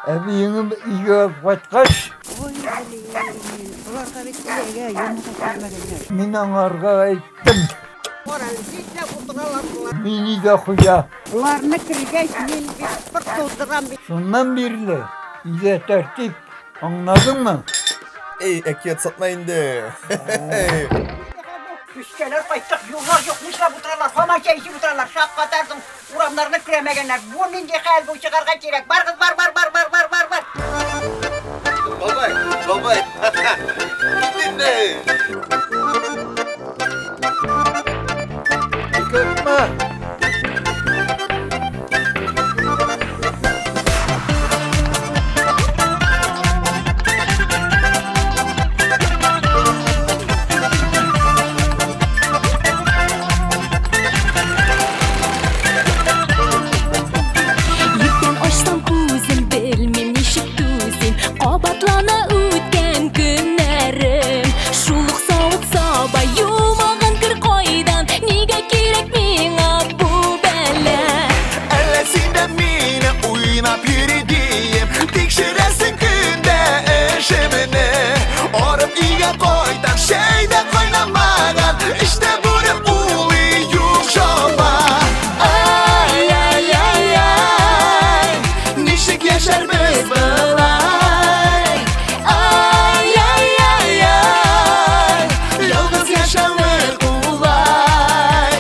Evini iyi batkaç. Oy ularga bittilega yumurta vermegenler. Min anarga ettim. Oral sizle kuturalardılar. Mini de huya. Ularını kırgeç min bir tutturan bir. Şundan birle. İyice tertip. Anladın mı? Ey ekiyat satmayın de. Üsteler kayıttık yollar yokmuşlar bu taralar. Haman şeysi bu taralar. Şap katarsın. Uramlarını kıremegenler. Bu mince khayal bu çıkarga gerek. Var kız var. Babay. Dinle. Kırpma. Yükten açsam kuzum bilmemişik düzüm Qabatlana ötken günlerim Şuluk sağlık sabah yumağın kır koydan Nige gerek mina bu bela Ellesinde mine oynap yürüdüğüm Dikşiresin günde eşimini Orıp iyiye koydan şeyde koynamadan İşte bunu uluyum şoma Ay ay ay ay Nişik yaşar biz Ay ay ay ay ay Yalnız yaşamak kolay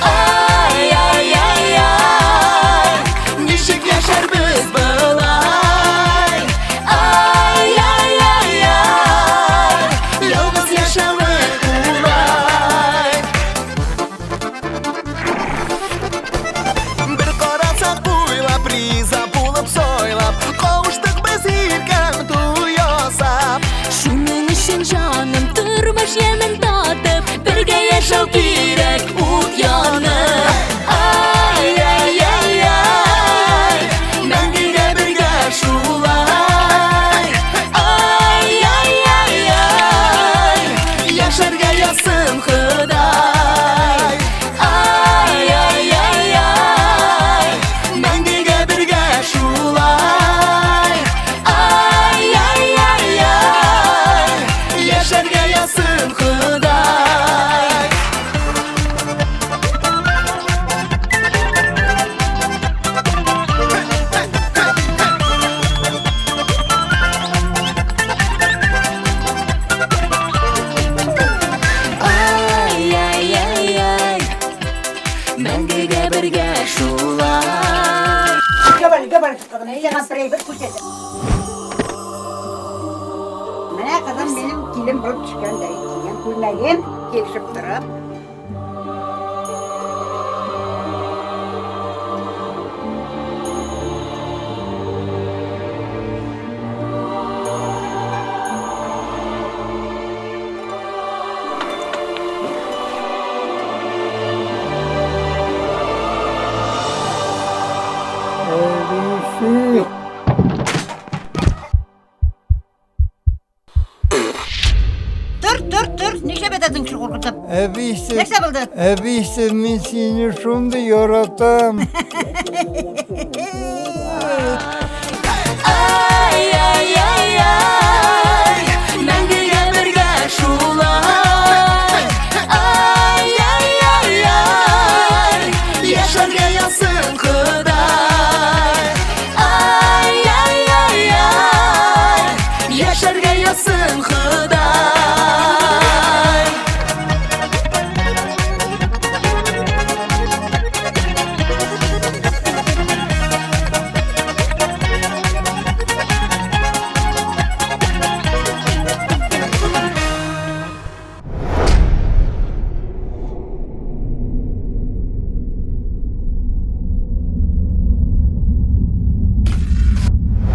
Ay ay ay ay Nişik yaşar biz Ay ay ay ay ay Yalnız yaşamak kolay Bir qarasak buylap riza bulup soylap Qavuştuk biz ilken tuyosap Şunun için canım durmuş yemin tatıp Birge yaşav gerek ut yanıp Ay ay ay ay Mengiga birga şulay Ay ay ay ay Yaşarga yazsın Xuday Ay ay ay ay Mengiga birga şulay Ay ay ay ay Yaşarga yazsın Xuday Ay ay ay ay Mengiga birga şulay Gabar çıkalım. Neyse kantarayı bir kuş edin. Mene kızım benim kilim bulup çıkan da ikiyen kullayım. Geçip durup. Evisi. Dur. Nice bededin ki korkutup. Evisi. Ne sabıldı? Evisi min seni şimdi yaratam. Ay ay ay